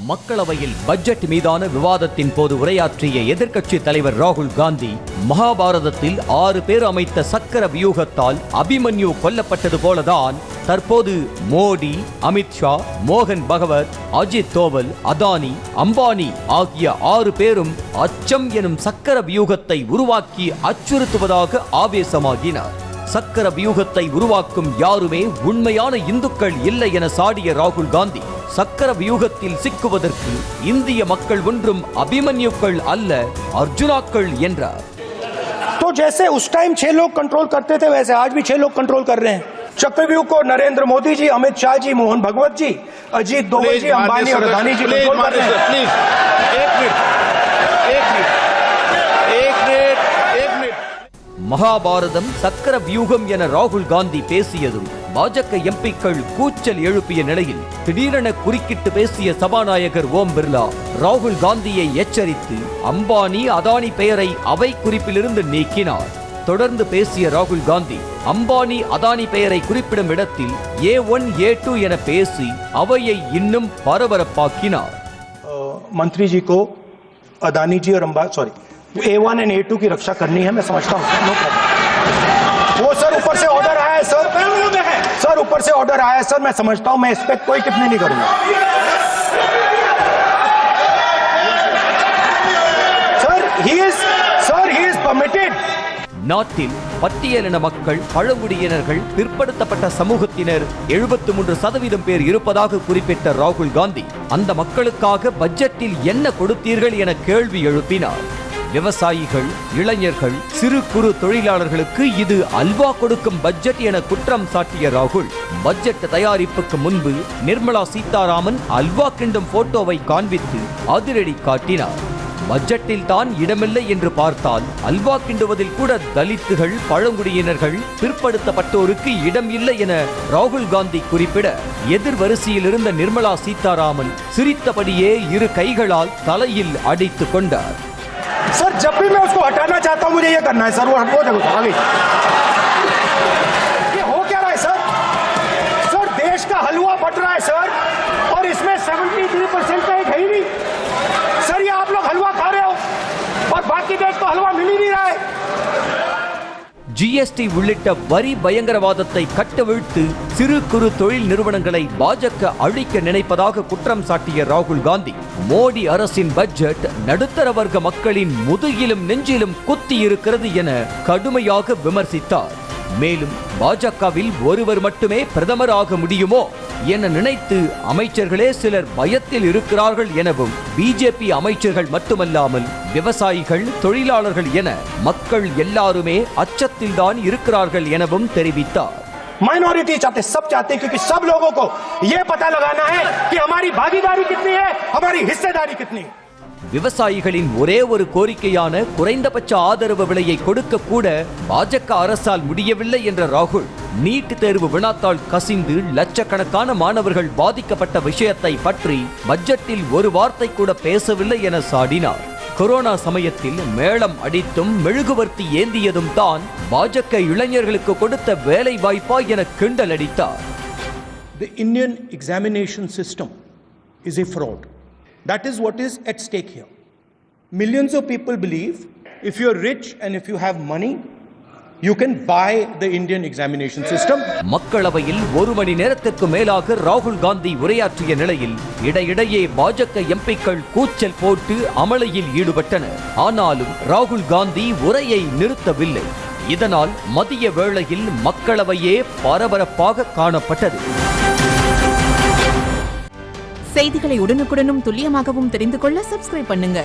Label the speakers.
Speaker 1: மக்களவையில் பட்ஜெட் மீதான விவாதத்தின் போது உரையாற்றிய எதிர்க்கட்சி தலைவர் ராகுல் காந்தி, மகாபாரதத்தில் 6 பேர் அமைத்த சக்கர வியூகத்தால் அபிமன்யு கொல்லப்பட்டது போலதான் தற்போது மோடி, அமித்ஷா, மோகன் பகவத், அஜித் தோவல், அதானி, அம்பானி ஆகிய 6 பேரும் அச்சம் எனும் சக்கர வியூகத்தை உருவாக்கி அச்சுறுத்துவதாக ஆவேசமாகினார். சக்கர வியூகத்தை உருவாக்கும் யாருமே உண்மையான இந்துக்கள் இல்லை என சாடிய ராகுல் காந்தி, சக்கர வியூகத்தில் சிக்குவதற்கு இந்திய மக்கள் ஒன்றும் அபிமன்யுக்கள் அல்ல, அர்ஜுனாக்கள் என்றார்.
Speaker 2: तो जैसे उस टाइम 6 लोग कंट्रोल करते थे, वैसे आज भी 6 लोग कंट्रोल कर रहे हैं. चक्रव्यूह को नरेंद्र मोदी जी, अमित शाह जी, मोहन भगवत जी, अजीत दोवल जी, अंबानी और अदानी जी कंट्रोल कर रहे हैं.
Speaker 1: மகாபாரதம் சக்கர வியூகம் என ராகுல் காந்தி பேசியதும் பாஜக எம்பிக்கள் கூச்சல் எழுப்பிய நிலையில் திடீரென குறுக்கிட்டு பேசிய சபாநாயகர் ஓம் பிர்லா ராகுல் காந்தியை எச்சரித்து அம்பானி, அதானி பெயரை அவை குறிப்பிலிருந்து நீக்கினார். தொடர்ந்து பேசிய ராகுல் காந்தி அம்பானி, அதானி பெயரை குறிப்பிடும் இடத்தில் A1, A2 என பேசி அவையை இன்னும் பரபரப்பாக்கினார்.
Speaker 2: मंत्री जी को अदानी जी और A1 एंड A2 की रक्षा करनी है, मैं समझता हूँ. वो सर ऊपर से ऑर्डर आया है सर ऊपर से ऑर्डर आया है सर, मैं समझता हूँ, मैं इस पर कोई टिप्पणी नहीं करूंगा. Sir he is permitted.
Speaker 1: நாட்டில் பட்டியலின மக்கள், பழங்குடியினர்கள், பிற்படுத்தப்பட்ட சமூகத்தினர் 73% பேர் இருப்பதாக குறிப்பிட்ட ராகுல் காந்தி, அந்த மக்களுக்காக பட்ஜெட்டில் என்ன கொடுத்தீர்கள் என கேள்வி எழுப்பினார். விவசாயிகள், இளைஞர்கள், சிறு குறு தொழிலாளர்களுக்கு இது அல்வா கொடுக்கும் பட்ஜெட் என குற்றம் சாட்டிய ராகுல், பட்ஜெட் தயாரிப்புக்கு முன்பு நிர்மலா சீதாராமன் அல்வா கிண்டும் போட்டோவை காண்பித்து அதிரடி காட்டினார். பட்ஜெட்டில் தான் இடமில்லை என்று பார்த்தால் அல்வா கிண்டுவதில் கூட தலித்துகள், பழங்குடியினர்கள், பிற்படுத்தப்பட்டோருக்கு இடம் இல்லை என ராகுல் காந்தி குறிப்பிட, எதிர் வரிசையில் இருந்த நிர்மலா சீதாராமன் சிரித்தபடியே 2 கைகளால் தலையில் அடித்துக் கொண்டார்.
Speaker 2: सर जब भी मैं उसको हटाना चाहता हूं मुझे ये करना है सर, वो हटो देखो आगे. ये हो क्या रहा है सर देश का हलवा बट रहा है सर, और इसमें 73% का एक है ही नहीं सर. ये आप लोग हलवा खा रहे हो और बाकी देश को हलवा मिल ही नहीं रहा है.
Speaker 1: GST உள்ளிட்ட வரி பயங்கரவாதத்தை கட்டவிழ்த்து சிறு குறு தொழில் நிறுவனங்களை பாஜக அழிக்க நினைப்பதாக குற்றம் சாட்டிய ராகுல் காந்தி, மோடி அரசின் பட்ஜெட் நடுத்தர வர்க்க மக்களின் முதுகிலும் நெஞ்சிலும் குத்தி இருக்கிறது என கடுமையாக விமர்சித்தார். மேலும் பாஜகவில் ஒருவர் மட்டுமே பிரதமர் ஆக முடியுமோ என நினைத்து அமைச்சர்களே சிலர் பயத்தில் இருக்கிறார்கள் எனவும், பிஜேபி அமைச்சர்கள் மட்டுமல்லாமல் விவசாயிகள், தொழிலாளர்கள் என மக்கள் எல்லாருமே அச்சத்தில் தான் இருக்கிறார்கள் எனவும் தெரிவித்தார்.
Speaker 2: माइनॉरिटी चाहते, सब चाहते हैं, क्योंकि सब लोगों को यह पता लगाना है कि हमारी भागीदारी कितनी है, हमारी हिस्सेदारी कितनी है.
Speaker 1: விவசாயிகளின் ஒரே ஒரு கோரிக்கையான குறைந்தபட்ச ஆதரவு விலையை கொடுக்க கூட பாஜக அரசால் முடியவில்லை என்ற ராகுல், நீட் தேர்வு வினாத்தாள் கசிந்து லட்சக்கணக்கான மாணவர்கள் பாதிக்கப்பட்ட விஷயத்தை பற்றி பட்ஜெட்டில் ஒரு வார்த்தை கூட பேசவில்லை என சாடினார். கொரோனா சமயத்தில் மேளம் அடித்தும் மெழுகுவர்த்தி ஏந்தியதும் தான் பாஜக இளைஞர்களுக்கு கொடுத்த வேலை வாய்ப்பா என கிண்டல் அடித்தார்.
Speaker 2: The Indian examination system is a fraud. That is what is at stake here. Millions of people believe if you are rich and if you have money, you can buy the Indian examination system.
Speaker 1: மக்களவையில் 1 மணி நேரத்திற்கு மேலாக ராகுல் காந்தி உரையாற்றிய நிலையில் இடையிடையே பாஜக எம்பிக்கள் கூச்சல் போட்டு அமளியில் ஈடுபட்டனர். ஆனாலும் ராகுல் காந்தி உரையை நிறுத்தவில்லை. இதனால் மதிய வேளையில் மக்களவையே பரபரப்பாக காணப்பட்டது.
Speaker 3: செய்திகளை உடனுக்குடனும் துல்லியமாகவும் தெரிந்து கொள்ள சப்ஸ்கிரைப் பண்ணுங்க.